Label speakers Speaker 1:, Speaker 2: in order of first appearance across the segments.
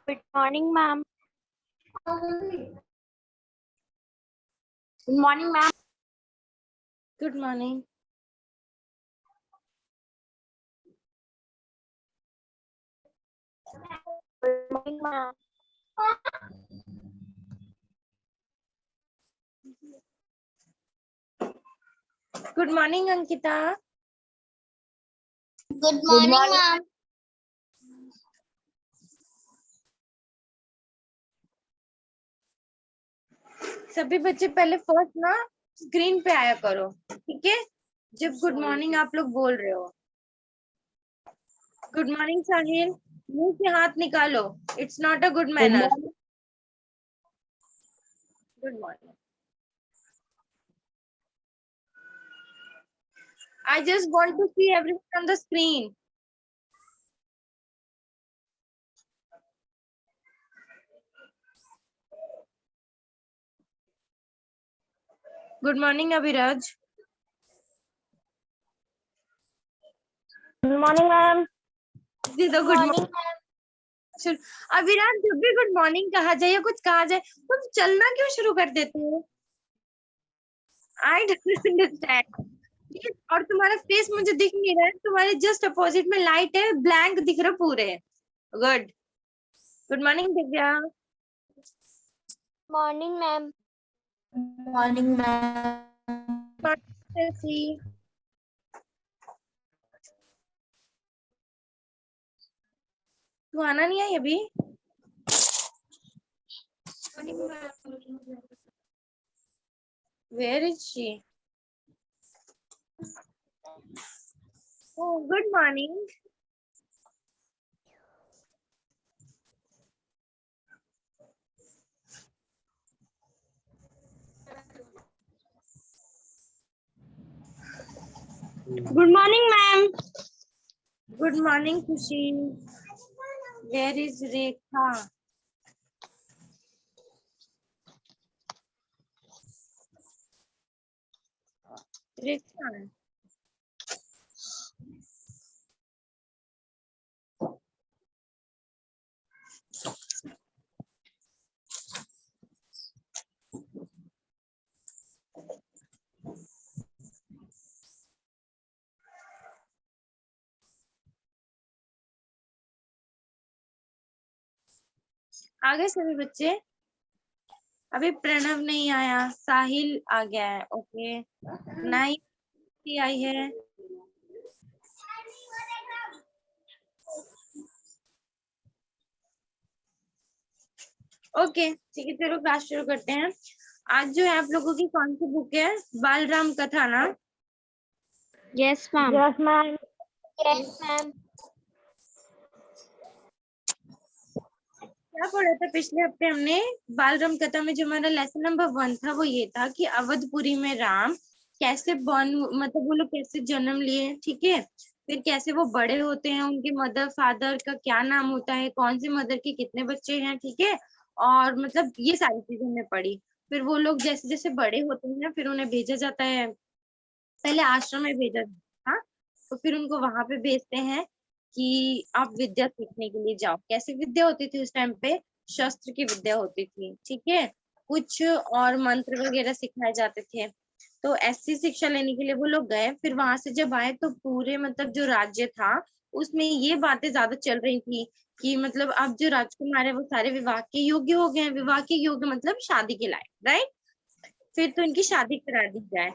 Speaker 1: Good morning, ma'am. Good morning, ma'am.
Speaker 2: Good morning.
Speaker 1: Good morning, ma'am.
Speaker 2: Good morning, Ankita.
Speaker 1: Good morning, ma'am.
Speaker 2: सभी बच्चे पहले first ना screen पे आया करो, ठीक है, जब गुड मॉर्निंग आप लोग बोल रहे हो। गुड मॉर्निंग साहिल, मुंह से हाथ निकालो, it's not a good manner. Good morning. I just want to see everyone on the screen. Good morning, Abhiraj.
Speaker 1: Good morning, ma'am.
Speaker 2: दे दो गुड मॉर्निंग। अभिराज, जब भी गुड मॉर्निंग कहा जाए या कुछ कहा जाए तुम चलना क्यों शुरू कर देते हो? I don't understand. और तुम्हारा फेस मुझे दिख नहीं रहा है, तुम्हारे जस्ट अपोजिट में लाइट है, ब्लैंक दिख रहा पूरे। Good good morning Divya.
Speaker 1: Morning, ma'am. Morning, ma'am.
Speaker 2: तू आना नहीं आई अभी? Where is she? Oh, good morning.
Speaker 1: Good morning, ma'am.
Speaker 2: Good morning, Khushi. Where is Rekha? Rekha. आ गए सभी बच्चे? अभी प्रणव नहीं आया, साहिल आ गया है। ओके, नाई आई है। ओके ठीक है, चलो क्लास शुरू करते हैं। आज जो है आप लोगों की कौन सी बुक है? बालराम कथा ना?
Speaker 1: Yes, ma'am. Yes, ma'am. Yes, ma'am.
Speaker 2: क्या पढ़ा था पिछले हफ्ते हमने? बालराम कथा में जो हमारा लेसन नंबर 1 था वो ये था कि अवधपुरी में राम कैसे बॉर्न, मतलब वो लोग कैसे जन्म लिए, ठीक है, फिर कैसे वो बड़े होते हैं, उनके मदर फादर का क्या नाम होता है, कौन सी मदर के कितने बच्चे हैं, ठीक है, और मतलब ये सारी चीजें हमने पढ़ी। फिर वो लोग जैसे जैसे बड़े होते हैं फिर उन्हें भेजा जाता है, पहले आश्रम में भेजा जाता था, तो फिर उनको वहां पे भेजते हैं कि आप विद्या सीखने के लिए जाओ। कैसी विद्या होती थी उस टाइम पे? शस्त्र की विद्या होती थी, ठीक है, कुछ और मंत्र वगैरह सिखाए जाते थे। तो ऐसी शिक्षा लेने के लिए वो लोग गए। फिर वहां से जब आए तो पूरे मतलब जो राज्य था उसमें ये बातें ज्यादा चल रही थी कि मतलब अब जो राजकुमार है वो सारे विवाह के योग्य हो गए हैं। विवाह के योग्य मतलब शादी के लायक, राइट? फिर तो इनकी शादी करा दी जाए।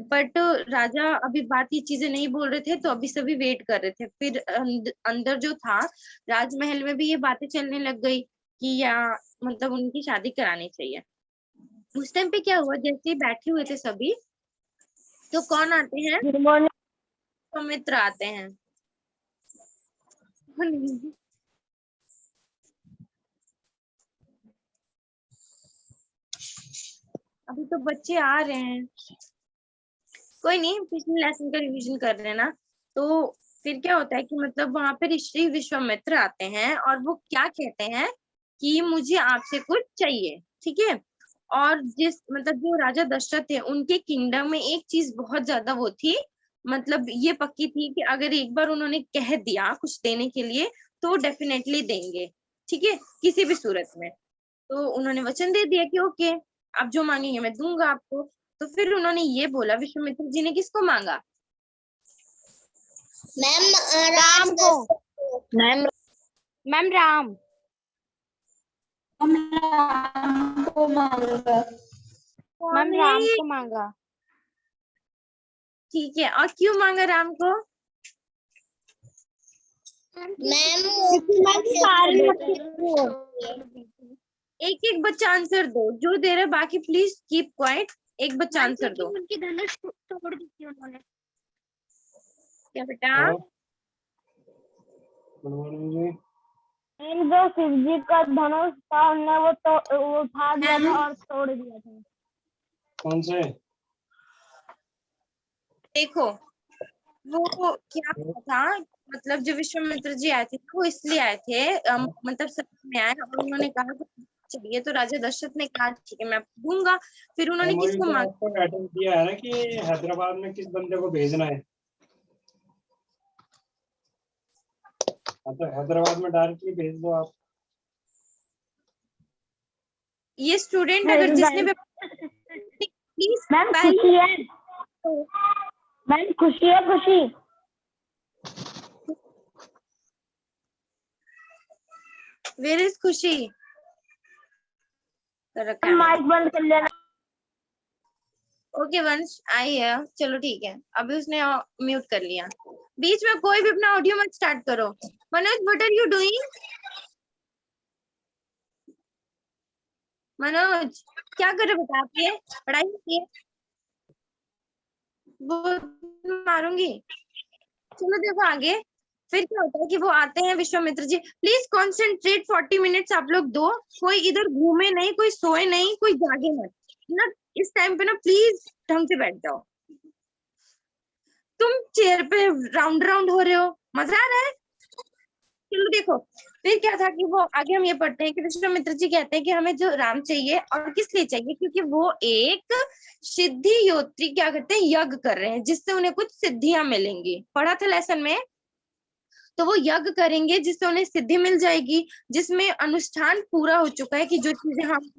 Speaker 2: बट राजा अभी बात ये चीजें नहीं बोल रहे थे, तो अभी सभी वेट कर रहे थे। फिर अंदर जो था राजमहल में भी ये बातें चलने लग गई कि या मतलब उनकी शादी करानी चाहिए। उस टाइम पे क्या हुआ, जैसे ही बैठे हुए थे सभी, तो कौन आते हैं?
Speaker 1: Good morning.
Speaker 2: सौमित्र आते हैं। अभी तो बच्चे आ रहे हैं, कोई नहीं, पिछले लेसन का रिवीजन कर रहे हैं ना। तो फिर क्या होता है कि मतलब वहां पे ऋषि विश्वामित्र आते हैं और वो क्या कहते हैं कि मुझे आपसे कुछ चाहिए, ठीक है। और जिस मतलब जो राजा दशरथ थे उनके किंगडम में एक चीज बहुत ज्यादा वो थी, मतलब ये पक्की थी कि अगर एक बार उन्होंने कह दिया कुछ देने के लिए तो वो डेफिनेटली देंगे। ठीक है, किसी भी सूरत में। तो उन्होंने वचन दे दिया कि ओके, आप जो मांगेंगे मैं दूंगा आपको। तो फिर उन्होंने ये बोला, विश्वामित्र जी ने किसको मांगा?
Speaker 3: मैम
Speaker 1: राम को।
Speaker 3: Ma'am
Speaker 1: ma'am Ram.
Speaker 3: को मांगा।
Speaker 1: मैम
Speaker 2: कौन है
Speaker 1: राम
Speaker 2: ये?
Speaker 1: को मांगा।
Speaker 2: ठीक है, और क्यों मांगा राम को?
Speaker 3: मैम
Speaker 2: एक एक बच्चा आंसर दो, जो दे रहे बाकी प्लीज कीप क्वाइट। एक बच्चा आंसर दो।
Speaker 1: उनकी धनुष तोड़ दी थी उन्होंने।
Speaker 2: क्या बेटा?
Speaker 1: जो शिव जी का धनुष था उन्हें वो उठा लिया था और तोड़ दिया था।
Speaker 3: कौन से?
Speaker 2: देखो, वो क्या था, मतलब जो विश्वामित्र जी आए थे वो इसलिए आए थे, मतलब सभा में आए और उन्होंने कहा कि चाहिए, तो राजा दशरथ ने कहा ठीक है मैं आपको दूंगा। फिर उन्होंने किसको मांगा?
Speaker 3: अटेंड किया है ना कि हैदराबाद में किस बंदे को भेजना है, तो हैदराबाद में डायरेक्टली भेज दो आप।
Speaker 2: ये स्टूडेंट अगर जिसने प्लीज
Speaker 1: मैम खुशी है। मैम खुशी है, खुशी।
Speaker 2: वेयर इज खुशी?
Speaker 1: माइक बंद कर लेना।
Speaker 2: ओके वंश आई है, चलो ठीक है, अभी उसने म्यूट कर लिया। बीच में कोई भी अपना ऑडियो मत स्टार्ट करो। Manoj, what are you doing? Manoj क्या कर रहे बता आप? ये पढ़ाई की है? वो मारूंगी। चलो देखो आगे। फिर क्या होता है कि वो आते हैं Vishwamitra ji. Please concentrate, 40 minutes आप लोग दो। कोई इधर घूमे नहीं, कोई सोए नहीं, कोई जागे मत ना। इस टाइम पे ना प्लीज ढंग से बैठ जाओ। तुम चेयर पे राउंड राउंड हो रहे हो, मजा आ रहा है? चलो देखो, फिर क्या था कि वो आगे हम ये पढ़ते हैं कि विश्वामित्र जी कहते हैं कि हमें जो राम चाहिए, और किस लिए चाहिए, क्योंकि वो एक सिद्धि योत्री क्या करते हैं, यज्ञ कर रहे हैं जिससे उन्हें कुछ सिद्धियां मिलेंगी। पढ़ा था लेसन में। तो वो यज्ञ करेंगे जिससे उन्हें सिद्धि मिल जाएगी, जिसमें अनुष्ठान पूरा हो चुका है कि जो चीजें हम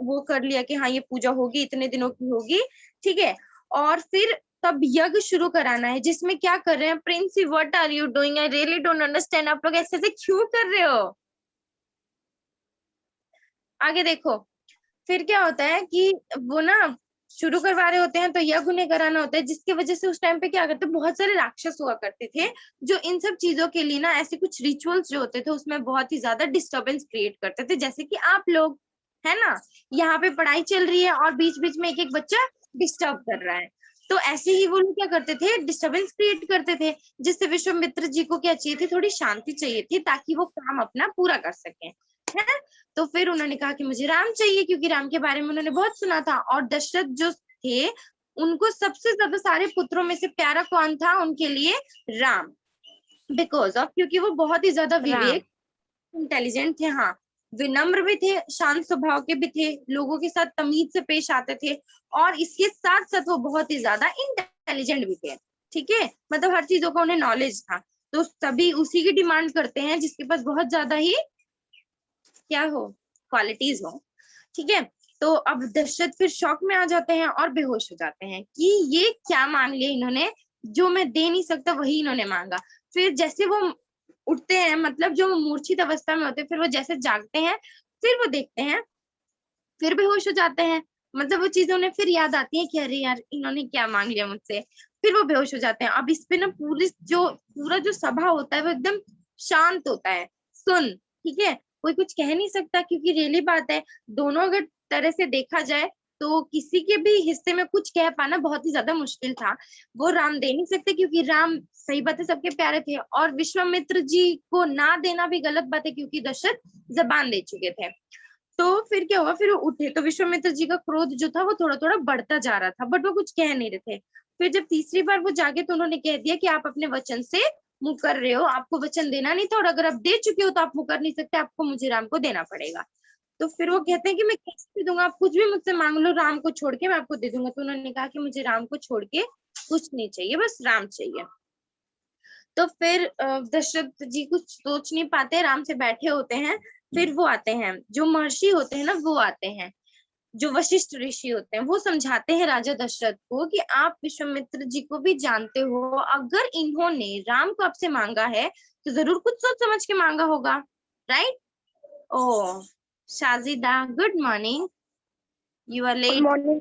Speaker 2: वो कर लिया कि हाँ ये पूजा होगी, इतने दिनों की होगी, ठीक है। और फिर तब यज्ञ शुरू कराना है, जिसमें क्या कर रहे हैं? Prince, what are you doing? I really don't understand. आप लोग ऐसे क्यों कर रहे हो? आगे देखो, फिर क्या होता है कि वो ना शुरू करवा रहे होते हैं, तो यज्ञ उन्हें कराना होता है, जिसकी वजह से उस टाइम पे क्या करते, बहुत सारे राक्षस हुआ करते थे जो इन सब चीजों के लिए ना ऐसे कुछ रिचुअल्स जो होते थे उसमें बहुत ही ज्यादा डिस्टरबेंस क्रिएट करते थे, जैसे कि आप लोग, है ना, यहाँ पे पढ़ाई चल रही है और बीच बीच में एक एक बच्चा डिस्टर्ब कर रहा है। तो ऐसे ही वो लोग क्या करते थे, डिस्टरबेंस क्रिएट करते थे, जिससे विश्वामित्र जी को क्या चाहिए थी, थोड़ी शांति चाहिए थी ताकि वो काम अपना पूरा कर सके, है। तो फिर उन्होंने कहा कि मुझे राम चाहिए, क्योंकि राम के बारे में उन्होंने बहुत सुना था। और दशरथ जो थे उनको सबसे ज्यादा सारे पुत्रों में से प्यारा कौन था उनके लिए? राम। बिकॉज ऑफ, क्योंकि वो बहुत ही ज्यादा विवेक, इंटेलिजेंट थे, हाँ, विनम्र भी थे, शांत स्वभाव के भी थे, लोगों के साथ तमीज से पेश आते थे, और इसके साथ साथ वो बहुत ही ज्यादा इंटेलिजेंट भी थे, ठीक है, मतलब हर चीजों का उन्हें नॉलेज था। तो सभी उसी की डिमांड करते हैं जिसके पास बहुत ज्यादा ही क्या हो, क्वालिटीज हो, ठीक है। तो अब दशरथ फिर शौक में आ जाते हैं और बेहोश हो जाते हैं कि ये क्या मांग लिया इन्होंने, जो मैं दे नहीं सकता वही इन्होंने मांगा। फिर जैसे वो उठते हैं, मतलब जो मूर्छित अवस्था में होते हैं, फिर वो जैसे जागते हैं, फिर वो देखते हैं, फिर बेहोश हो जाते हैं, मतलब वो चीजें उन्हें फिर याद आती है कि अरे यार इन्होंने क्या मांग लिया मुझसे। फिर वो बेहोश हो जाते हैं। अब इस पे ना पूरा जो सभा होता है वो एकदम शांत होता है, सुन, ठीक है, कोई कुछ कह नहीं सकता, क्योंकि रियली बात है, दोनों अगर तरह से देखा जाए तो किसी के भी हिस्से में कुछ कह पाना बहुत ही ज्यादा मुश्किल था। वो राम दे नहीं सकते, क्योंकि राम, सही बात है, सबके प्यारे थे, और विश्वामित्र जी को ना देना भी गलत बात है, क्योंकि दशरथ जबान दे चुके थे। तो फिर क्या हुआ, फिर वो उठे तो विश्वामित्र जी का क्रोध जो था वो थोड़ा थोड़ा बढ़ता जा रहा था, बट वो कुछ कह नहीं रहे थे। फिर जब तीसरी बार वो जागे तो उन्होंने कह दिया कि आप अपने वचन से मुकर रहे हो, आपको वचन देना नहीं था, और अगर आप दे चुके हो तो आप मुकर नहीं सकते, आपको मुझे राम को देना पड़ेगा। तो फिर वो कहते हैं कि मैं कैसे दे दूंगा, आप कुछ भी मुझसे मांग लो, राम को छोड़ के मैं आपको दे दूंगा। तो उन्होंने कहा कि मुझे राम को छोड़ के कुछ नहीं चाहिए, बस राम चाहिए। तो फिर दशरथ जी कुछ सोच नहीं पाते, राम से बैठे होते हैं, फिर वो आते हैं जो महर्षि होते हैं ना, वो आते हैं जो वशिष्ठ ऋषि होते हैं, वो समझाते हैं राजा दशरथ को कि आप विश्वामित्र जी को भी जानते हो, अगर इन्होंने राम को आपसे मांगा है तो जरूर कुछ सोच समझ के मांगा होगा, right? Oh Shajida, good morning, you are late.
Speaker 1: Morning.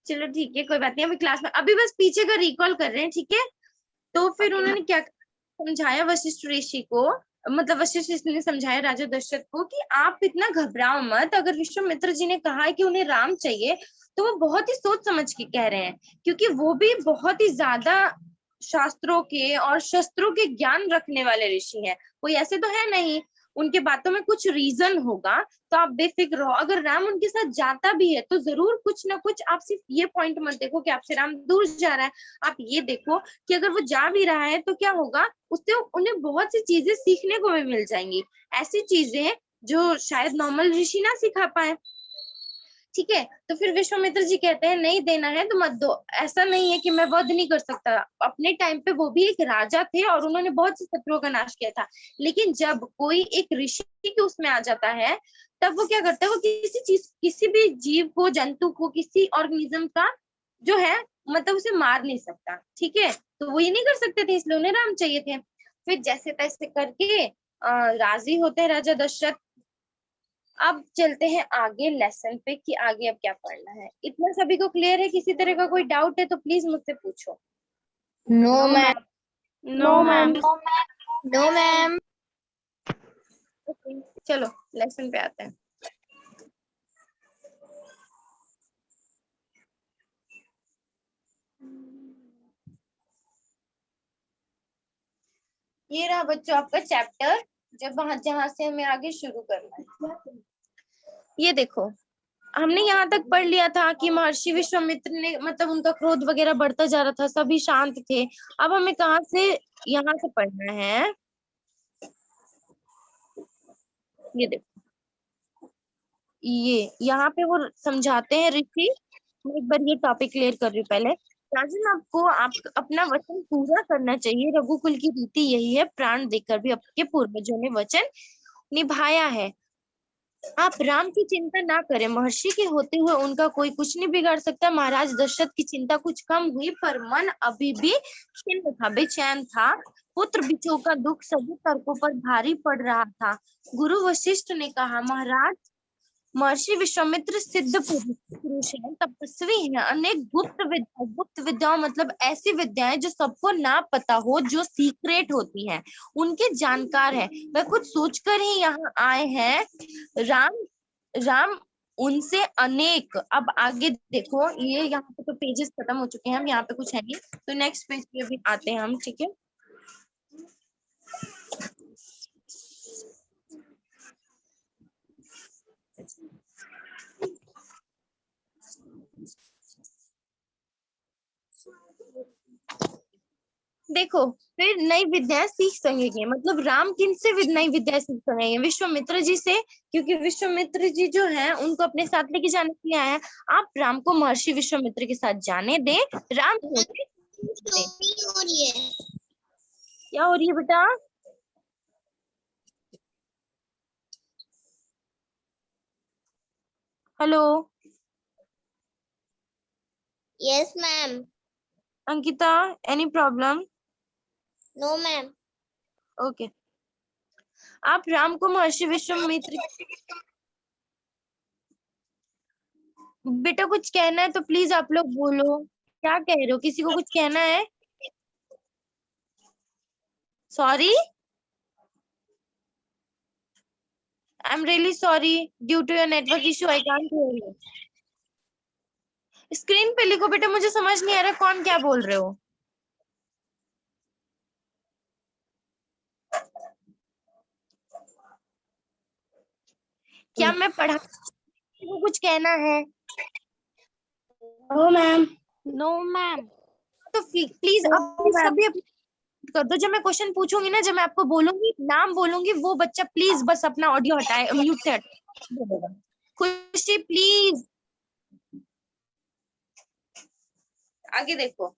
Speaker 2: चलो ठीक है, कोई बात नहीं, अभी क्लास में अभी बस पीछे का रिकॉल कर रहे हैं, ठीक है? तो फिर उन्होंने क्या समझाया वशिष्ठ ऋषि को, मतलब वशिष्ठ ऋषि ने समझाया राजा दशरथ को कि आप इतना घबराओ मत, अगर विश्वामित्र जी ने कहा है कि उन्हें राम चाहिए तो वो बहुत ही सोच समझ के कह रहे हैं, क्योंकि वो भी बहुत ही ज्यादा शास्त्रों के और शस्त्रों के ज्ञान रखने वाले ऋषि हैं, कोई ऐसे तो है नहीं, उनके बातों में कुछ रीजन होगा। तो आप बेफिक्र रहो, अगर राम उनके साथ जाता भी है तो जरूर कुछ ना कुछ, आप सिर्फ ये पॉइंट मत देखो कि आपसे राम दूर जा रहा है, आप ये देखो कि अगर वो जा भी रहा है तो क्या होगा, उससे उन्हें बहुत सी चीजें सीखने को भी मिल जाएंगी, ऐसी चीजें जो शायद नॉर्मल ऋषि ना सिखा पाए, ठीक है? तो फिर विश्वामित्र जी कहते हैं नहीं देना है तो मत दो, ऐसा नहीं है कि मैं वध नहीं कर सकता, अपने टाइम पे वो भी एक राजा थे और उन्होंने बहुत से शत्रुओं का नाश किया था, लेकिन जब कोई एक ऋषि के उसमें आ जाता है तब वो क्या करता है, वो किसी चीज, किसी भी जीव को, जंतु को, किसी ऑर्गेनिज्म का जो है मतलब उसे मार नहीं सकता, ठीक है? तो वो ये नहीं कर सकते थे, इसलिए उन्हें राम चाहिए थे। फिर जैसे तैसे करके राजी होते हैं राजा दशरथ। अब चलते हैं आगे लेसन पे कि आगे अब क्या पढ़ना है, इतना सभी को क्लियर है? किसी तरह का कोई डाउट है तो प्लीज मुझसे पूछो।
Speaker 1: No ma'am.
Speaker 2: No ma'am.
Speaker 1: No ma'am.
Speaker 2: चलो लेसन पे आते हैं। ये रहा बच्चों आपका चैप्टर, जब वहां जहां से हमें आगे शुरू करना है। ये देखो, हमने यहाँ तक पढ़ लिया था कि महर्षि विश्वामित्र ने, मतलब उनका क्रोध वगैरह बढ़ता जा रहा था, सभी शांत थे। अब हमें कहाँ से, यहाँ से पढ़ना है। ये देखो, ये यहाँ पे वो समझाते हैं ऋषि। मैं एक बार ये टॉपिक क्लियर कर रही हूँ पहले। राजन, आपको आप अपना वचन पूरा करना चाहिए, रघुकुल की रीति यही है, प्राण देकर भी आपके पूर्वजों ने वचन निभाया है। आप राम की चिंता ना करें, महर्षि के होते हुए उनका कोई कुछ नहीं बिगाड़ सकता। महाराज दशरथ की चिंता कुछ कम हुई, पर मन अभी भी खिन्न था, बेचैन था। पुत्र वियोग का दुख सभी तर्कों पर भारी पड़ रहा था। गुरु वशिष्ठ ने कहा, महाराज, महर्षि विश्वामित्र सिद्ध पुरुष हैं, तपस्वी हैं, अनेक गुप्त विद्याओं मतलब ऐसी विद्याएं जो सबको ना पता हो, जो सीक्रेट होती हैं, उनके जानकार हैं। वह कुछ सोचकर ही यहाँ आए हैं। राम राम उनसे अनेक, अब आगे देखो, ये यहाँ पे तो पेजेस खत्म हो चुके हैं, हम यहाँ पे कुछ है नहीं, तो नेक्स्ट पेज पे भी आते हैं हम, ठीक है? देखो, फिर नई विद्याएं सीख सकेंगे, मतलब राम किन से नई विद्याएं सीख सकेंगे? विश्वामित्र जी से, क्योंकि विश्वामित्र जी जो है उनको अपने साथ लेके जाने के लिए आए हैं। आप राम को महर्षि विश्वामित्र के साथ जाने दें, राम को दें। क्या हो रही है बेटा? Hello
Speaker 1: yes ma'am.
Speaker 2: Ankita, any problem?
Speaker 1: No ma'am.
Speaker 2: Okay. आप राम को महर्षि विश्वामित्र, बेटा कुछ कहना है तो प्लीज आप लोग बोलो, क्या कह रहे हो? किसी को कुछ कहना है? Sorry, I am really sorry, due to your network issue I can't hear you. Screen पे लिखो बेटा, मुझे समझ नहीं आ रहा कौन क्या बोल रहे हो। क्या मैं पढ़ा, किसी को कुछ कहना है?
Speaker 1: No ma'am. No ma'am.
Speaker 2: तो प्लीज अब सभी कर दो। जब मैं क्वेश्चन पूछूंगी ना, जब मैं आपको बोलूंगी, नाम बोलूंगी, वो बच्चा प्लीज बस अपना ऑडियो हटाए, म्यूट से हटाए। खुशी प्लीज, आगे देखो।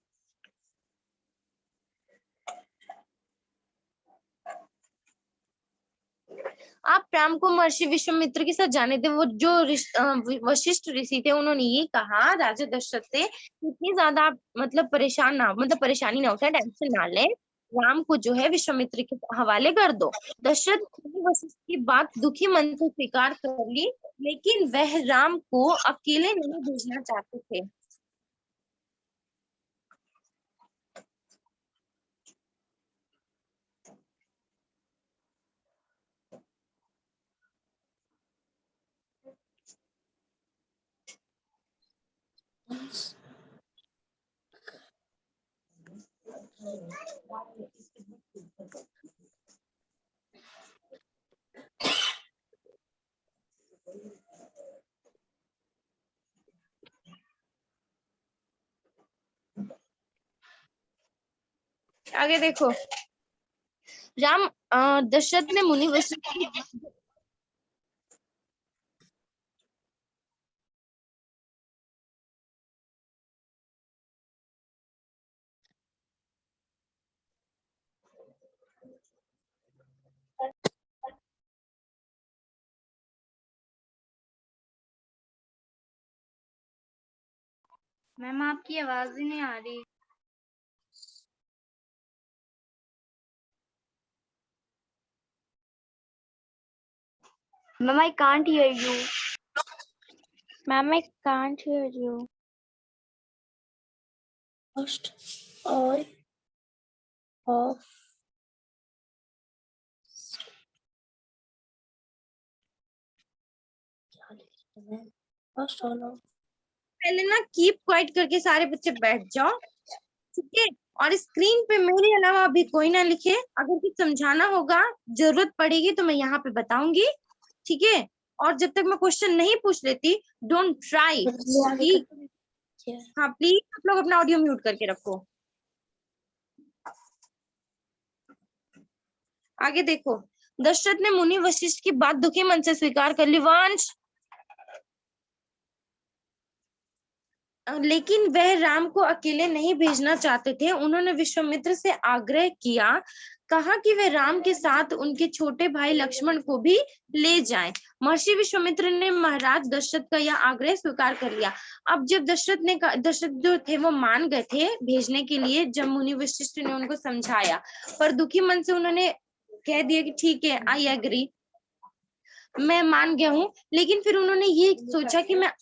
Speaker 2: आप राम को महर्षि विश्वामित्र के साथ जाने थे। वो जो वशिष्ठ ऋषि थे उन्होंने ये कहा राजा दशरथ से, इतनी ज्यादा आप मतलब परेशान ना, मतलब परेशानी ना उठाए, टेंशन ना ले, राम को जो है विश्वामित्र के हवाले कर दो। दशरथ ने वशिष्ठ की बात दुखी मन से स्वीकार कर ली, लेकिन वह राम को अकेले नहीं भेजना चाहते थे। आगे देखो, राम दशरथ ने मुनि वशिष्ठ की
Speaker 1: मैम आपकी आवाज ही नहीं आ रही। Ma'am, I can't hear you. Ma'am, I can't hear you.
Speaker 4: First, all of first all of
Speaker 2: पहले ना कीप क्वाइट करके सारे बच्चे बैठ जाओ, ठीक है। और स्क्रीन पे मेरे अलावा अभी कोई ना लिखे। अगर कुछ समझाना होगा, जरूरत पड़ेगी तो मैं यहाँ पे बताऊंगी, ठीक है। और जब तक मैं क्वेश्चन नहीं पूछ लेती, डोंट ट्राई। हाँ प्लीज आप लोग अपना ऑडियो म्यूट करके रखो। आगे देखो, दशरथ ने मुनि वशिष्ठ की बात दुखी मन से स्वीकार कर ली, वंश, लेकिन वह राम को अकेले नहीं भेजना चाहते थे। उन्होंने विश्वामित्र से आग्रह किया, कहा कि वे राम के साथ उनके छोटे भाई लक्ष्मण को भी ले जाएं। महर्षि विश्वामित्र ने महाराज दशरथ का यह आग्रह स्वीकार कर लिया। अब जब दशरथ जो थे वो मान गए थे भेजने के लिए, जब मुनि वशिष्ठ ने उनको समझाया, पर दुखी मन से उन्होंने कह दिया कि ठीक है, आई एग्री, मैं मान गया हूँ। लेकिन फिर उन्होंने ये सोचा कि मैं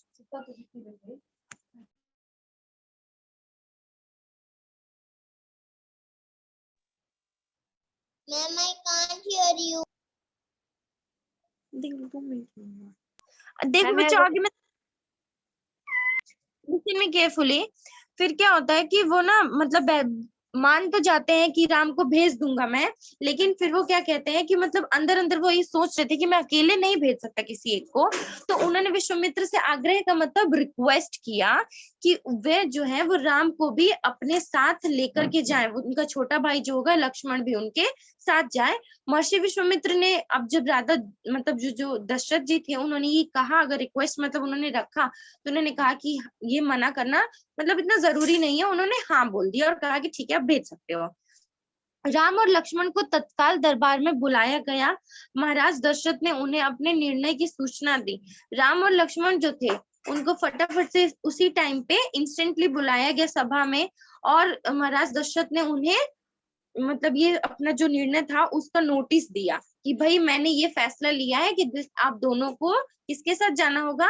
Speaker 5: Ma'am, I can't hear you.
Speaker 2: देखो बच्चों, आगे मैं लिसन में केयरफुली। फिर क्या होता है कि वो ना मतलब मान तो जाते हैं कि राम को भेज दूंगा मैं, लेकिन फिर वो क्या कहते हैं कि मतलब अंदर अंदर वो ये सोच रहे थे कि मैं अकेले नहीं भेज सकता किसी एक को। तो उन्होंने विश्वामित्र से आग्रह का मतलब रिक्वेस्ट किया कि वे जो है वो राम को भी अपने साथ लेकर के जाए, उनका छोटा भाई जो होगा लक्ष्मण भी उनके साथ जाए। महर्षि विश्वामित्र ने अब जब राजा मतलब जो दशरथ जी थे उन्होंने ये कहा, अगर रिक्वेस्ट मतलब उन्होंने रखा, तो उन्होंने कहा कि ये मना करना मतलब इतना जरूरी नहीं है। उन्होंने हाँ बोल दिया और कहा कि ठीक है आप भेज सकते हो। राम और लक्ष्मण को तत्काल दरबार में बुलाया गया। महाराज दशरथ ने उन्हें अपने निर्णय की सूचना दी। राम और लक्ष्मण जो थे उनको फटाफट से उसी टाइम पे इंस्टेंटली बुलाया गया सभा में, और महाराज दशरथ ने उन्हें मतलब ये अपना जो निर्णय था उसका नोटिस दिया कि भाई मैंने ये फैसला लिया है कि आप दोनों को किसके साथ जाना होगा,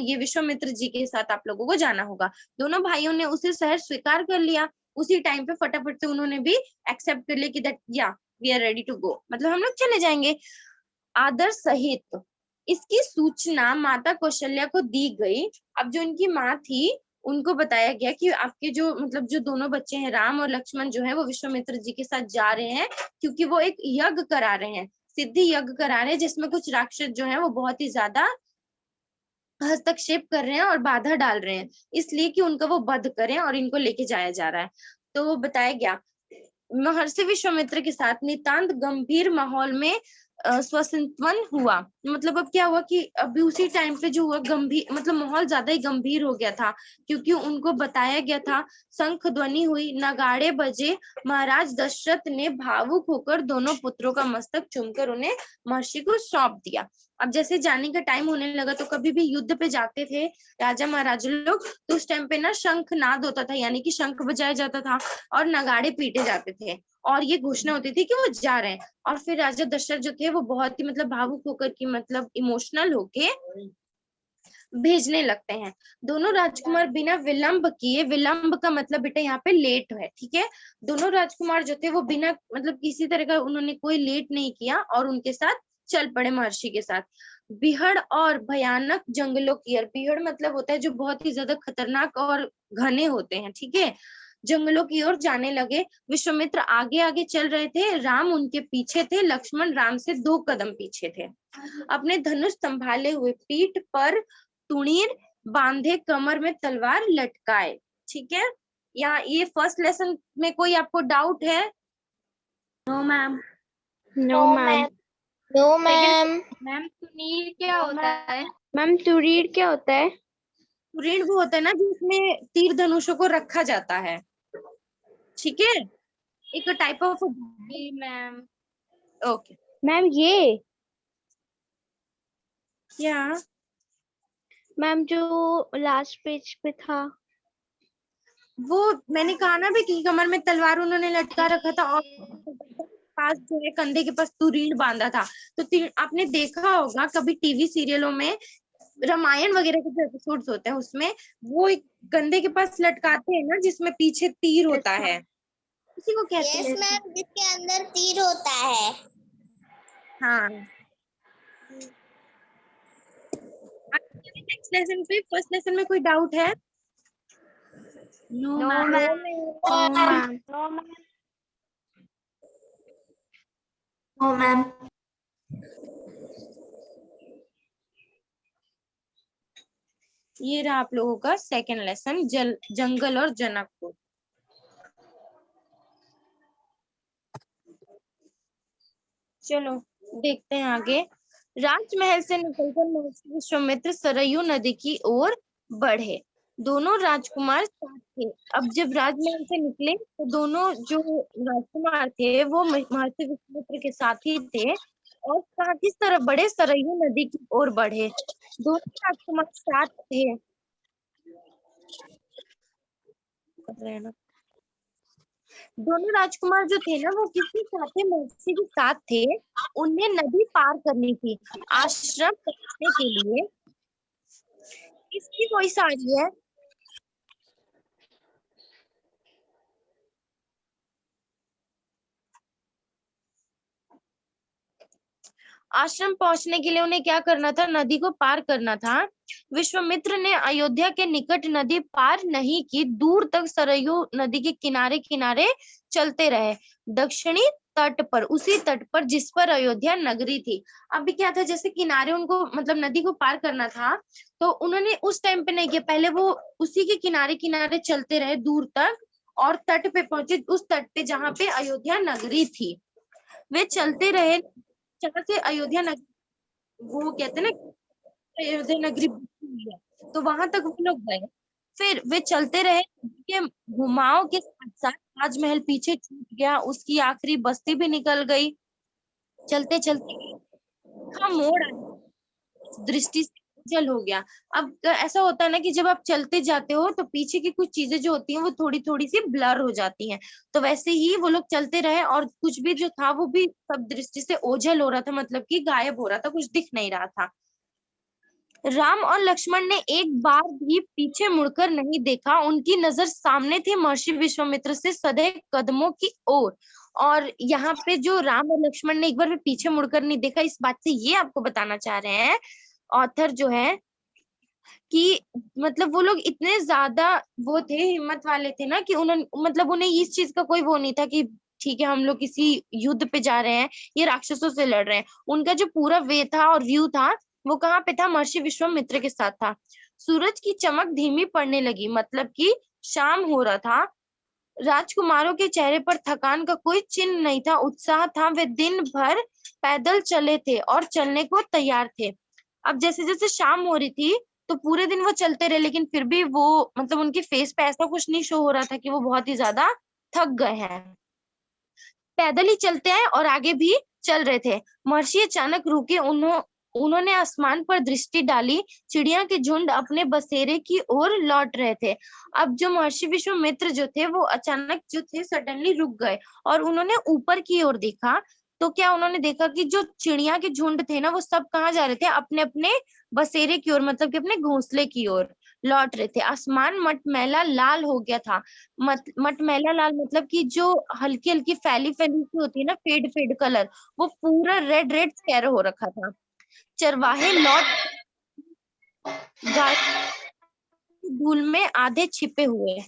Speaker 2: ये विश्वामित्र जी के साथ आप लोगों को जाना होगा। दोनों भाइयों ने उसे सहर्ष स्वीकार कर लिया। उसी टाइम पे फटाफट से उन्होंने भी एक्सेप्ट कर लिया कि दैट या we are ready to go, मतलब हम लोग चले जाएंगे। आदर सहित इसकी सूचना माता कौशल्या को दी गई। अब जो इनकी माँ थी उनको बताया गया कि आपके जो मतलब जो दोनों बच्चे हैं राम और लक्ष्मण जो है वो विश्वामित्र जी के साथ जा रहे हैं, क्योंकि वो एक यज्ञ करा रहे हैं, सिद्धि यज्ञ करा रहे हैं, जिसमें कुछ राक्षस जो है वो बहुत ही ज्यादा हस्तक्षेप कर रहे हैं और बाधा डाल रहे हैं, इसलिए कि उनका वो वध करें और इनको लेके जाया जा रहा है। तो बताया गया महर्षि विश्वामित्र के साथ नितांत गंभीर माहौल में स्वसंतवन हुआ। मतलब अब क्या हुआ कि अभी उसी टाइम पे जो हुआ गंभीर, मतलब माहौल ज्यादा ही गंभीर हो गया था, क्योंकि उनको बताया गया था, शंख ध्वनि हुई, नगाड़े बजे, महाराज दशरथ ने भावुक होकर दोनों पुत्रों का मस्तक चूमकर उन्हें महर्षि को सौंप दिया। अब जैसे जाने का टाइम होने लगा, तो कभी भी युद्ध पे जाते थे राजा महाराजा लोग, तो उस टाइम पे ना शंख नाद होता था, यानी कि शंख बजाया जाता था और नगाड़े पीटे जाते थे, और ये घोषणा होती थी कि वो जा रहे हैं। और फिर राजा दशरथ जो थे वो बहुत ही मतलब भावुक होकर की मतलब इमोशनल होके भेजने लगते हैं। दोनों राजकुमार बिना विलंब किए, विलंब का मतलब बेटा यहाँ पे लेट है, ठीक है, दोनों राजकुमार जो थे वो बिना मतलब किसी तरह का उन्होंने कोई लेट नहीं किया और उनके साथ चल पड़े महर्षि के साथ। बिहड़ और भयानक जंगलों की ओर, बिहड़ मतलब होता है जो बहुत ही ज्यादा खतरनाक और घने होते हैं, ठीक है, जंगलों की ओर जाने लगे। विश्वामित्र आगे आगे चल रहे थे, राम उनके पीछे थे, लक्ष्मण राम से 2 कदम पीछे थे। अपने धनुष संभाले हुए, पीठ पर तुणीर बांधे, कमर में तलवार लटकाए, ठीक है। यहाँ ये फर्स्ट लेसन में कोई आपको डाउट है?
Speaker 1: No ma'am.
Speaker 5: No, ma'am. No, ma'am.
Speaker 1: Ma'am तुरीर क्या होता है? मैम तुरीर क्या होता है?
Speaker 2: तुरीर वो होता है ना जिसमें तीर धनुषों को रखा जाता है, ठीक है, एक type of.
Speaker 1: Ma'am
Speaker 2: okay
Speaker 1: ma'am ये
Speaker 2: क्या
Speaker 1: मैम जो लास्ट पेज पे था
Speaker 2: वो मैंने कहा ना भी कि कमर में तलवार उन्होंने लटका रखा था और पास जो है कंधे के पास तुरीर बांधा था। तो आपने देखा होगा कभी टीवी सीरियलों में, रामायण वगैरह के जो एपिसोड्स होते हैं उसमें वो एक कंधे के पास लटकाते हैं ना जिसमें पीछे तीर होता है, उसी को कहते
Speaker 5: Yes,
Speaker 2: हैं।
Speaker 5: ma'am. जिसके अंदर तीर होता है।
Speaker 2: हाँ, नेक्स्ट लेसन पे, फर्स्ट लेसन में कोई डाउट है?
Speaker 1: No ma'am.
Speaker 4: No ma'am.
Speaker 2: ये रहा आप लोगों का सेकंड लेसन, जंगल और जनकपुर। चलो देखते हैं आगे। राजमहल से निकलकर महर्षि विश्वामित्र सरयू नदी की ओर बढ़े, दोनों राजकुमार साथ थे। अब जब राजमहल से निकले तो दोनों जो राजकुमार थे वो महर्षि विश्वामित्र के साथ ही थे और किस तरफ बढ़े, सरयू नदी की ओर बढ़े, दोनों राजकुमार साथ थे। दोनों राजकुमार जो थे ना वो किसके साथ थे, महर्षि के साथ थे। उन्हें नदी पार करनी थी आश्रम पहुंचने के लिए। किसकी वॉइस आ रही है? आश्रम पहुंचने के लिए उन्हें क्या करना था, नदी को पार करना था। विश्वामित्र ने अयोध्या के निकट नदी पार नहीं की, दूर तक सरयू नदी के किनारे किनारे चलते रहे, दक्षिणी तट पर, उसी तट पर जिस पर अयोध्या नगरी थी। अभी क्या था, जैसे किनारे उनको मतलब नदी को पार करना था तो उन्होंने उस टाइम पे नहीं किया, पहले वो उसी के किनारे किनारे चलते रहे दूर तक और तट पे पहुंचे, उस तट पे जहाँ पे अयोध्या नगरी थी। वे चलते रहे जहाँ से अयोध्या नगरी, वो कहते हैं ना अयोध्या नगरी तो वहां तक वो लोग गए। फिर वे चलते रहे के घुमाव के साथ साथ ताजमहल पीछे छूट गया, उसकी आखिरी बस्ती भी निकल गई। चलते चलते मोड़ आया, दृष्टि से जल हो गया। अब ऐसा होता है ना कि जब आप चलते जाते हो तो पीछे की कुछ चीजें जो होती हैं वो थोड़ी थोड़ी सी ब्लर हो जाती हैं, तो वैसे ही वो लोग चलते रहे और कुछ भी जो था वो भी सब दृष्टि से ओझल हो रहा था, मतलब कि गायब हो रहा था, कुछ दिख नहीं रहा था। राम और लक्ष्मण ने एक बार भी पीछे मुड़कर नहीं देखा, उनकी नजर सामने थी महर्षि विश्वामित्र से सधे कदमों की ओर। और यहाँ पे जो राम और लक्ष्मण ने एक बार भी पीछे मुड़कर नहीं देखा, इस बात से ये आपको बताना चाह रहे हैं ऑथर जो है कि मतलब वो लोग इतने ज्यादा वो थे, हिम्मत वाले थे ना कि उन्होंने मतलब उन्हें इस चीज का कोई वो नहीं था कि ठीक है हम लोग किसी युद्ध पे जा रहे हैं, ये राक्षसों से लड़ रहे हैं। उनका जो पूरा वे था और व्यू था वो कहाँ पे था, महर्षि विश्वामित्र के साथ था। सूरज की चमक धीमी पड़ने लगी, मतलब कि शाम हो रहा था। राजकुमारों के चेहरे पर थकान का कोई चिन्ह नहीं था, उत्साह था। वे दिन भर पैदल चले थे और चलने को तैयार थे। अब जैसे जैसे शाम हो रही थी तो पूरे दिन वो चलते रहे, लेकिन फिर भी वो मतलब उनके फेस पे ऐसा कुछ नहीं शो हो रहा था कि वो बहुत ही ज्यादा थक गए हैं। पैदल ही चलते हैं और आगे भी चल रहे थे। महर्षि अचानक रुके, उन्होंने आसमान पर दृष्टि डाली। चिड़िया के झुंड अपने बसेरे की ओर लौट रहे थे। अब जो महर्षि विश्वामित्र जो थे वो अचानक जो थे सडनली रुक गए और उन्होंने ऊपर की ओर देखा। तो क्या उन्होंने देखा कि जो चिड़िया के झुंड थे ना वो सब कहाँ जा रहे थे, अपने अपने बसेरे की ओर, मतलब कि अपने घोंसले की ओर लौट रहे थे। आसमान मटमैला लाल हो गया था। मटमैला लाल मतलब कि जो हल्की हल्की फैली फैली सी होती है ना, फेड फेड कलर, वो पूरा रेड रेड स्कैर हो रखा था। चरवाहे लौट गाय धूल में आधे छिपे हुए।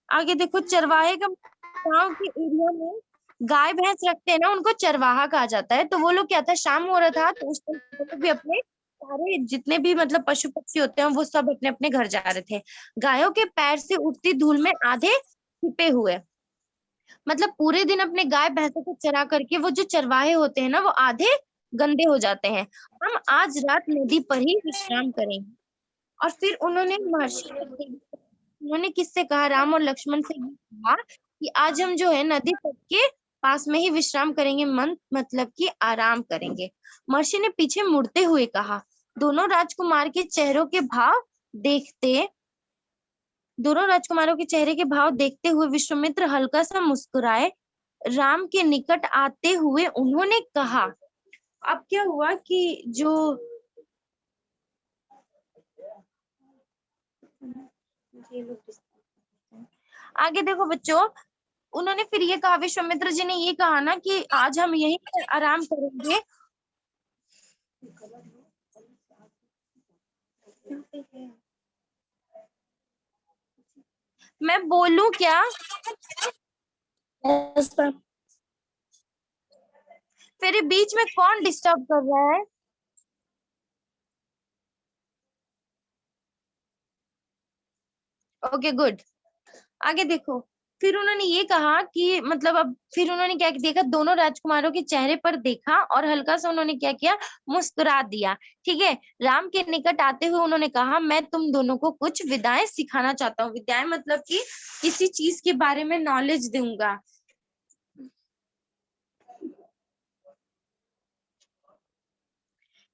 Speaker 2: आगे देखो, चरवाहे का गांव के एरिया में गाय भैंस रखते हैं ना, उनको चरवाहा कहा जाता है। तो वो लोग क्या था, शाम हो रहा था तो उस टाइम वो लोग भी अपने सारे जितने भी मतलब पशु पक्षी होते हैं वो सब अपने अपने घर जा रहे थे। गायों के पैर से उठती धूल में आधे छिपे हुए, मतलब पूरे दिन अपने गाय भैंसों को चरा करके वो जो चरवाहे होते हैं ना वो आधे गंदे हो जाते हैं। हम आज रात नदी पर ही विश्राम करेंगे। और फिर उन्होंने किससे कहा, राम और लक्ष्मण से ये कहा कि आज हम जो है नदी तट के पास में ही विश्राम करेंगे, मन मतलब कि आराम करेंगे। महर्षि ने पीछे मुड़ते हुए कहा। दोनों राजकुमार के चेहरों के भाव देखते दोनों राजकुमारों के चेहरे के भाव देखते हुए विश्वामित्र हल्का सा मुस्कुराए। राम के निकट आते हुए उन्होंने कहा। अब क्या हुआ कि जो आगे देखो बच्चों, उन्होंने फिर ये कहा, विश्वामित्र जी ने ये कहा ना कि आज हम यहीं पर आराम करेंगे। मैं बोलूं क्या? फिर बीच में कौन डिस्टर्ब कर रहा है? Okay good. आगे देखो, फिर उन्होंने ये कहा कि मतलब अब फिर उन्होंने क्या देखा, दोनों राजकुमारों के चेहरे पर देखा और हल्का सा उन्होंने क्या किया, मुस्कुरा दिया। ठीक है, राम के निकट आते हुए उन्होंने कहा, मैं तुम दोनों को कुछ विद्याएं सिखाना चाहता हूँ। विद्याएं मतलब कि किसी चीज के बारे में नॉलेज दूंगा।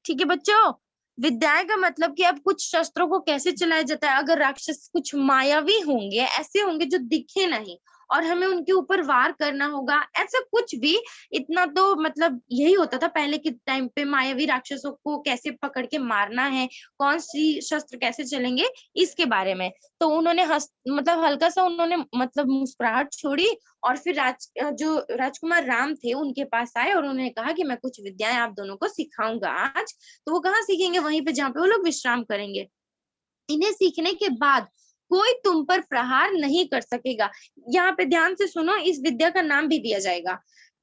Speaker 2: ठीक है बच्चों, विद्याएं का मतलब कि अब कुछ शस्त्रों को कैसे चलाया जाता है। अगर राक्षस कुछ मायावी होंगे, ऐसे होंगे जो दिखे नहीं और हमें उनके ऊपर वार करना होगा, ऐसा कुछ भी। इतना तो मतलब यही होता था पहले के टाइम पे, मायावी राक्षसों को कैसे पकड़ के मारना है, कौन सी शस्त्र कैसे चलेंगे, इसके बारे में। तो उन्होंने मतलब हल्का सा उन्होंने मतलब मुस्कुराहट छोड़ी और फिर जो राजकुमार राम थे उनके पास आए और उन्होंने कहा कि मैं कुछ विद्याएं आप दोनों को सिखाऊंगा आज। तो वो कहाँ सीखेंगे, वहीं पे जहाँ पे वो लोग विश्राम करेंगे। इन्हें सीखने के बाद कोई तुम पर प्रहार नहीं कर सकेगा। यहाँ पे ध्यान से सुनो, इस विद्या का नाम भी दिया जाएगा।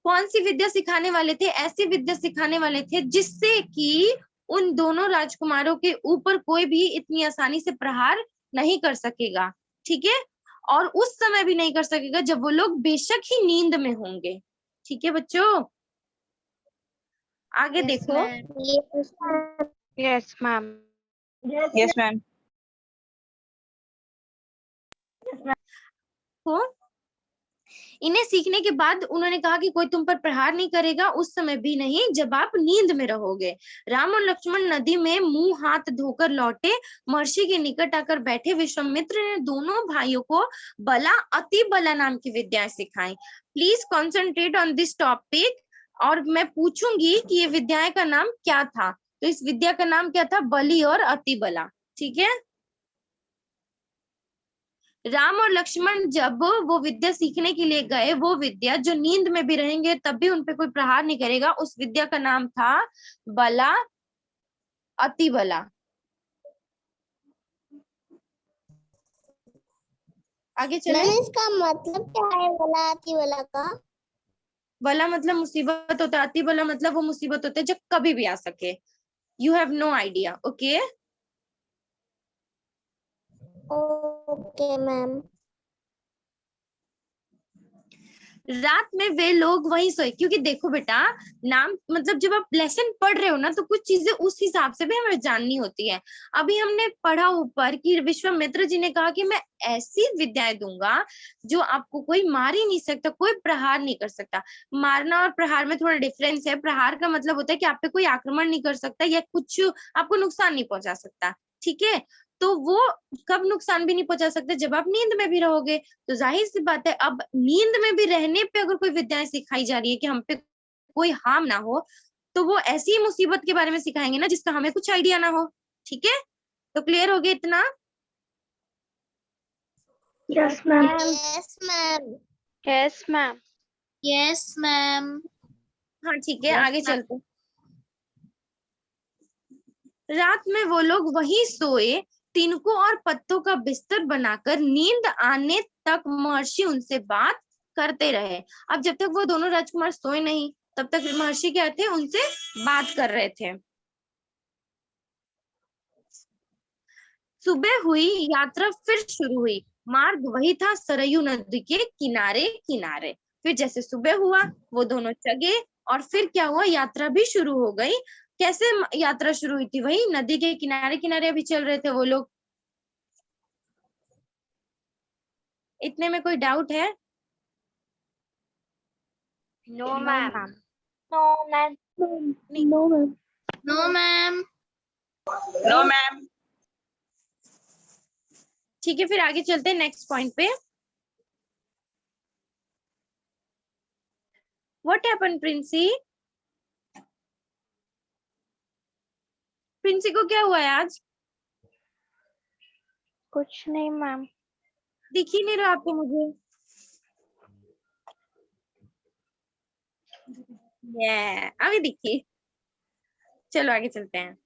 Speaker 2: कौन सी विद्या सिखाने वाले थे? ऐसी विद्या सिखाने वाले थे जिससे कि उन दोनों राजकुमारों के ऊपर कोई भी इतनी आसानी से प्रहार नहीं कर सकेगा। ठीक है, और उस समय भी नहीं कर सकेगा जब वो लोग बेशक ही नींद में होंगे। ठीक है बच्चों, आगे देखो।
Speaker 1: Yes ma'am.
Speaker 6: Yes, ma'am.
Speaker 2: को इन्हें सीखने के बाद उन्होंने कहा कि कोई तुम पर प्रहार नहीं करेगा, उस समय भी नहीं जब आप नींद में रहोगे। राम और लक्ष्मण नदी में मुंह हाथ धोकर लौटे, महर्षि के निकट आकर बैठे। विश्वामित्र ने दोनों भाइयों को बला अति बला नाम की विद्याएं सिखाई। Please concentrate on this topic. और मैं पूछूंगी कि ये विद्याएं का नाम क्या था। तो इस विद्या का नाम क्या था, बली और अति बला। ठीक है, राम और लक्ष्मण जब वो विद्या सीखने के लिए गए, वो विद्या जो नींद में भी रहेंगे तब भी उनपे कोई प्रहार नहीं करेगा, उस विद्या का नाम था बला अति बला। आगे चले।
Speaker 5: इसका मतलब क्या है बला अति बला का?
Speaker 2: बला मतलब मुसीबत होता है, अति बला मतलब वो मुसीबत होता है जो कभी भी आ सके। You have no idea. Okay.
Speaker 5: Okay ma'am.
Speaker 2: रात में वे लोग वहीं सोए, क्योंकि देखो बेटा, नाम मतलब जब आप लेसन पढ़ रहे हो ना, तो कुछ चीजें उस हिसाब से भी हमें जाननी होती है। अभी हमने पढ़ा ऊपर कि विश्वामित्र जी ने कहा कि मैं ऐसी विद्याएं दूंगा जो आपको कोई मार ही नहीं सकता, कोई प्रहार नहीं कर सकता। मारना और प्रहार में थोड़ा डिफरेंस है। प्रहार का मतलब होता है कि आप पे कोई आक्रमण नहीं कर सकता या कुछ आपको नुकसान नहीं पहुंचा सकता, ठीक है। तो वो कब नुकसान भी नहीं पहुंचा सकते, जब आप नींद में भी रहोगे। तो जाहिर सी बात है, अब नींद में भी रहने पे अगर कोई विद्याएं सिखाई जा रही है कि हम पे कोई हार्म ना हो, तो वो ऐसी ही मुसीबत के बारे में सिखाएंगे ना जिसका हमें कुछ आइडिया ना हो, ठीक है। तो क्लियर हो गया इतना?
Speaker 1: Yes ma'am.
Speaker 5: Yes ma'am.
Speaker 1: Yes ma'am.
Speaker 5: Yes ma'am.
Speaker 2: हाँ ठीक है, आगे चलते हैं। रात में वो लोग वहीं सोए, तिनकों और पत्तों का बिस्तर बनाकर नींद आने तक महर्षि उनसे बात करते रहे। अब जब तक वो दोनों राजकुमार सोए नहीं, तब तक महर्षि क्या थे, उनसे बात कर रहे थे। सुबह हुई, यात्रा फिर शुरू हुई। मार्ग वही था, सरयू नदी के किनारे किनारे। फिर जैसे सुबह हुआ, वो दोनों जगे और फिर क्या हुआ, यात्रा भी शुरू हो गई। कैसे यात्रा शुरू हुई थी, वही नदी के किनारे किनारे अभी चल रहे थे वो लोग। इतने में कोई डाउट है?
Speaker 1: No ma'am.
Speaker 5: No ma'am.
Speaker 1: No ma'am.
Speaker 5: No ma'am.
Speaker 6: No, ma'am.
Speaker 2: ठीक है, फिर आगे चलते हैं नेक्स्ट पॉइंट पे। What happen Princy? प्रिंसी को क्या हुआ है आज?
Speaker 1: कुछ नहीं मैम।
Speaker 2: दिख ही नहीं रहा आपको मुझे। अभी दिखी। चलो आगे चलते हैं।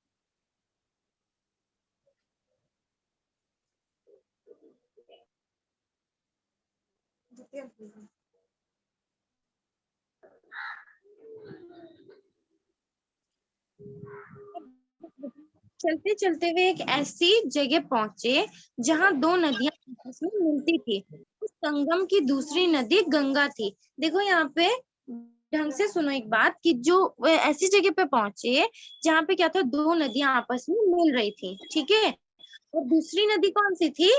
Speaker 2: चलते चलते हुए एक ऐसी जगह पहुंचे जहां दो नदियां आपस में मिलती थी। उस संगम की दूसरी नदी गंगा थी। देखो यहाँ पे ढंग से सुनो एक बात, कि जो ऐसी जगह पे पहुंचे जहाँ पे क्या था, दो नदियां आपस में मिल रही थी, ठीक है। और दूसरी नदी कौन सी थी?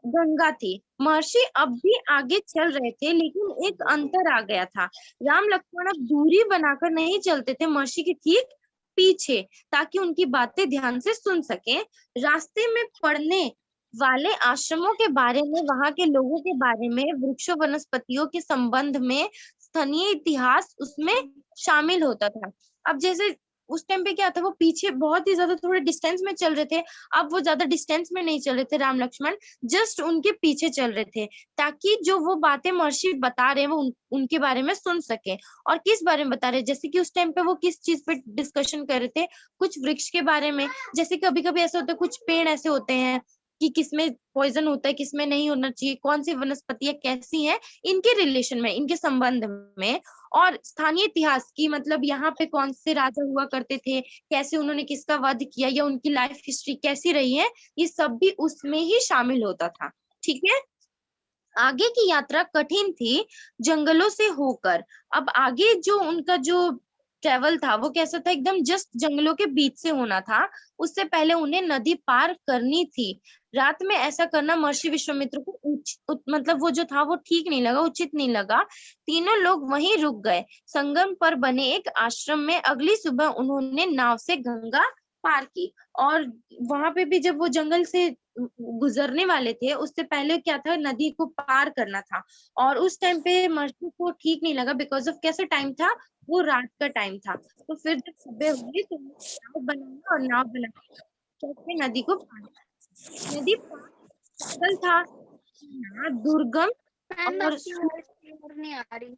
Speaker 2: गंगा थी। महर्षि अब भी आगे चल रहे थे, लेकिन एक अंतर आ गया था। राम लक्ष्मण अब दूरी बनाकर नहीं चलते थे महर्षि के ठीक पीछे, ताकि उनकी बातें ध्यान से सुन सके। रास्ते में पड़ने वाले आश्रमों के बारे में, वहां के लोगों के बारे में, वृक्षों वनस्पतियों के संबंध में, स्थानीय इतिहास उसमें शामिल होता था। अब जैसे उस टाइम पे क्या था, वो पीछे बहुत ही ज्यादा थोड़े डिस्टेंस में चल रहे थे। अब वो ज्यादा डिस्टेंस में नहीं चल रहे थे राम लक्ष्मण, जस्ट उनके पीछे चल रहे थे, ताकि जो वो बातें महर्षि बता रहे हैं वो उनके बारे में सुन सके। और किस बारे में बता रहे हैं, जैसे कि उस टाइम पे वो किस चीज पे डिस्कशन कर रहे थे, कुछ वृक्ष के बारे में। जैसे कभी कभी ऐसा होता है, कुछ पेड़ ऐसे होते हैं कि किसमें पॉइजन होता है, किसमें नहीं होना चाहिए, कौन सी वनस्पतियां कैसी हैं, इनके रिलेशन में, इनके संबंध में। और स्थानीय इतिहास की, मतलब यहाँ पे कौन से राजा हुआ करते थे, कैसे उन्होंने किसका वध किया, या उनकी लाइफ हिस्ट्री कैसी रही है, ये सब भी उसमें ही शामिल होता था, ठीक है। आगे की यात्रा कठिन थी, जंगलों से होकर। अब आगे जो उनका जो ट्रेवल था वो कैसा था, एकदम जस्ट जंगलों के बीच से होना था। उससे पहले उन्हें नदी पार करनी थी। रात में ऐसा करना महर्षि विश्वामित्र को मतलब वो जो था वो ठीक नहीं लगा, उचित नहीं लगा। तीनों लोग वहीं रुक गए, संगम पर बने एक आश्रम में। अगली सुबह उन्होंने नाव से गंगा पार की। और वहां पे भी जब वो जंगल से गुजरने वाले थे, उससे पहले क्या था, नदी को पार करना था। और उस टाइम पे महर्षि को ठीक नहीं लगा, बिकॉज ऑफ कैसा टाइम था, वो रात का टाइम था। तो फिर जब सुबह हुई तो नाव बनाया, और नाव बना के नदी को पार। नदी पागल था, दुर्गम और
Speaker 5: नहीं आ रही।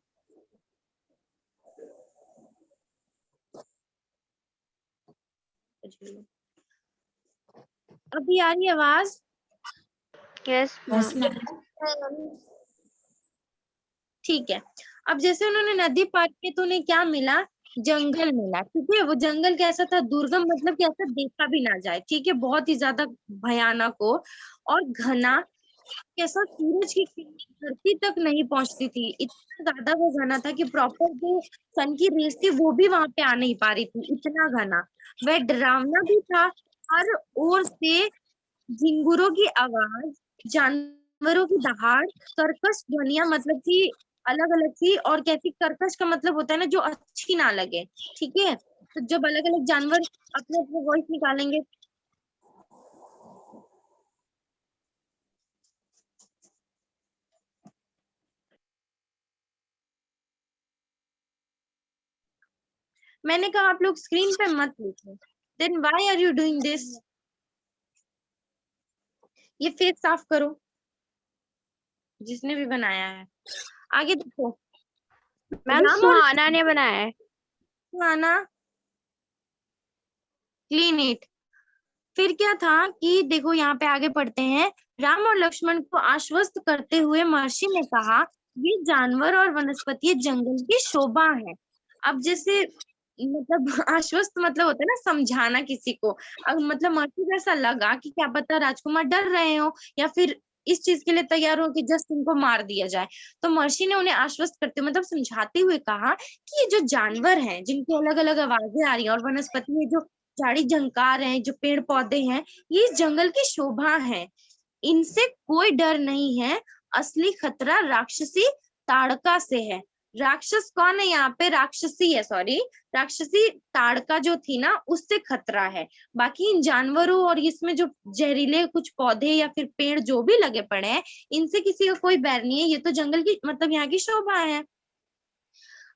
Speaker 2: अभी आ रही आवाज?
Speaker 1: Yes
Speaker 4: yes
Speaker 1: ma'am.
Speaker 4: मैम।
Speaker 2: ठीक है। अब जैसे उन्होंने नदी पार की तो उन्हें क्या मिला, जंगल मिला, ठीक है। वो जंगल कैसा था, दुर्गम मतलब कैसा, देखा भी ना जाए, ठीक है, बहुत ही ज्यादा भयानक हो और घना। कैसा सूरज की किरणें धरती तक नहीं पहुंचती थी, इतना ज्यादा वो घना था कि प्रॉपर जो सन की रेस थी वो भी वहां पे आ नहीं पा रही थी, इतना घना। वह डरावना भी था। हर ओर से झिंगुरों की आवाज, जानवरों की दहाड़, कर्कश ध्वनियां, मतलब कि अलग अलग थी। और कैसी कर्कश का मतलब होता है ना जो अच्छी ना लगे, ठीक है। तो जब अलग अलग जानवर अपने अपने वॉइस निकालेंगे, मैंने कहा आप लोग स्क्रीन पे मत लिखो। Then why are you doing this? ये फेस साफ करो जिसने भी बनाया है। आगे देखो,
Speaker 1: मैम
Speaker 2: राम और
Speaker 1: सुहाना ने बनाया है।
Speaker 2: सुहाना, क्लीन इट। फिर क्या था कि देखो यहाँ पे आगे पढ़ते हैं। राम और लक्ष्मण को आश्वस्त करते हुए महर्षि ने कहा, ये जानवर और वनस्पति जंगल की शोभा है। अब जैसे मतलब आश्वस्त मतलब होता है ना समझाना किसी को। अब मतलब महर्षि को ऐसा लगा कि क्या पता राजकुमार डर रहे हो या फिर इस चीज के लिए तैयार हो कि जस्ट इनको मार दिया जाए। तो महर्षि ने उन्हें आश्वस्त करते मतलब समझाते हुए कहा कि ये जो जानवर हैं जिनकी अलग अलग आवाजें आ रही हैं और वनस्पति है जो झाड़ी झंकार हैं, जो पेड़ पौधे हैं, ये इस जंगल की शोभा है। इनसे कोई डर नहीं है। असली खतरा राक्षसी ताड़का से है। राक्षस कौन है यहाँ पे? राक्षसी है, सॉरी, राक्षसी ताड़का जो थी ना उससे खतरा है। बाकी इन जानवरों और इसमें जो जहरीले कुछ पौधे या फिर पेड़ जो भी लगे पड़े हैं, इनसे किसी का कोई बैर नहीं है। ये तो जंगल की मतलब यहाँ की शोभा है।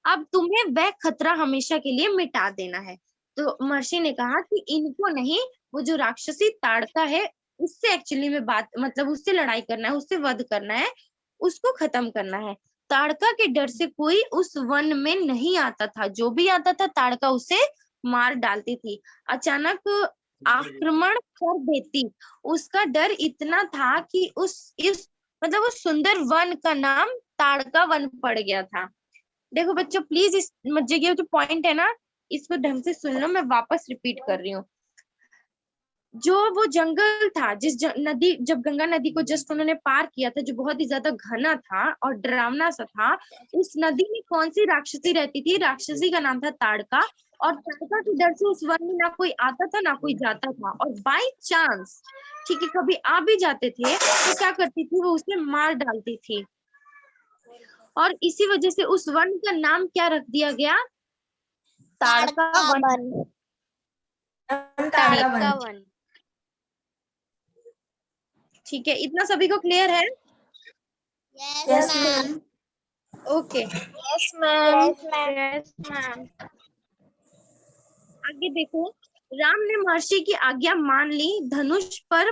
Speaker 2: अब तुम्हें वह खतरा हमेशा के लिए मिटा देना है। तो महर्षि ने कहा कि इनको नहीं, वो जो राक्षसी ताड़का है उससे एक्चुअली में बात मतलब उससे लड़ाई करना है, उससे वध करना है, उसको खत्म करना है। ताड़का के डर से कोई उस वन में नहीं आता था, जो भी आता था ताड़का उसे मार डालती थी, अचानक आक्रमण कर देती। उसका डर इतना था कि इस मतलब उस सुंदर वन का नाम ताड़का वन पड़ गया था। देखो बच्चों प्लीज इस ये जो पॉइंट है ना इसको ढंग से सुन लो, मैं वापस रिपीट कर रही हूँ। जो वो जंगल था नदी, जब गंगा नदी को जस्ट उन्होंने पार किया था, जो बहुत ही ज्यादा घना था और डरावना सा था, उस नदी में कौन सी राक्षसी रहती थी? राक्षसी का नाम था ताड़का। और ताड़का के डर से उस वन में ना कोई आता था ना कोई जाता था, और बाई चांस ठीक है कभी आ भी जाते थे तो क्या करती थी, वो उसे मार डालती थी। और इसी वजह से उस वन का नाम क्या रख दिया गया? ताड़का वन।
Speaker 1: ताड़का वन।
Speaker 2: ठीक है, इतना सभी को क्लियर है?
Speaker 4: Yes, ma'am.
Speaker 2: Okay,
Speaker 5: yes ma'am.
Speaker 1: Yes ma'am.
Speaker 2: आगे देखो। राम ने महर्षि की आज्ञा मान ली। धनुष पर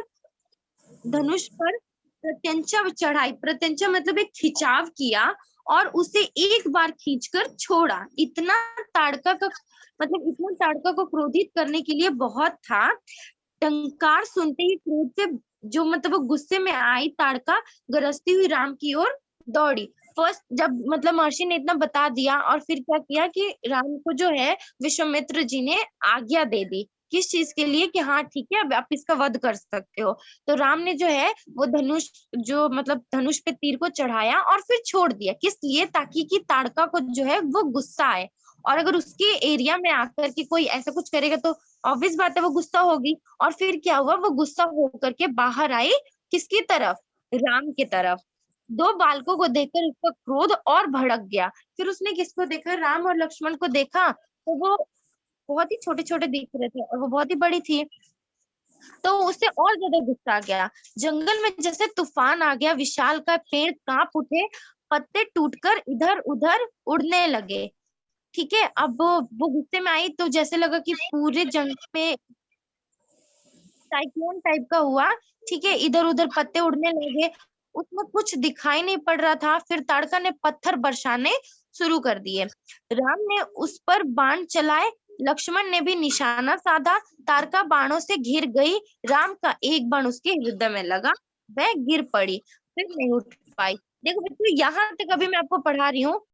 Speaker 2: प्रत्यंचा चढ़ाई। प्रत्यंचा मतलब एक खिंचाव किया और उसे एक बार खींचकर छोड़ा। इतना ताड़का को क्रोधित करने के लिए बहुत था। टंकार सुनते ही क्रोध से जो मतलब वो गुस्से में आई, ताड़का गरजती हुई राम की ओर दौड़ी। फर्स्ट जब मतलब महर्षि ने इतना बता दिया और फिर क्या किया कि राम को जो है विश्वामित्र जी ने आज्ञा दे दी। किस चीज के लिए? कि हाँ ठीक है अब आप इसका वध कर सकते हो। तो राम ने जो है वो धनुष पे तीर को चढ़ाया और फिर छोड़ दिया। किस लिए? ताकि कि ताड़का को जो है वो गुस्सा आए, और अगर उसके एरिया में आकर के कोई ऐसा कुछ करेगा तो ऑब्वियस बात है वो गुस्सा होगी। और फिर क्या हुआ, वो गुस्सा होकर के बाहर आई किसकी तरफ? राम की तरफ। दो बालकों को देखकर उसका क्रोध और भड़क गया। फिर उसने किसको देखा? राम और लक्ष्मण को देखा, तो वो बहुत ही छोटे छोटे दिख रहे थे और वो बहुत ही बड़ी थी, तो उससे और ज्यादा गुस्सा आ गया। जंगल में जैसे तूफान आ गया, विशाल का पेड़ कांप उठे, पत्ते टूटकर इधर उधर उड़ने लगे। ठीक है, अब वो गुस्से में आई तो जैसे लगा कि पूरे जंगल में साइक्लोन टाइप का हुआ। ठीक है, इधर उधर पत्ते उड़ने लगे, उसमें कुछ दिखाई नहीं पड़ रहा था। फिर ताड़का ने पत्थर बरसाने शुरू कर दिए। राम ने उस पर बाण चलाए, लक्ष्मण ने भी निशाना साधा। ताड़का बाणों से घिर गई। राम का एक बाण उसके हृदय में लगा, वह गिर पड़ी, फिर नहीं उठ पाई। देखो बच्चों यहाँ तक अभी मैं आपको पढ़ा रही हूँ,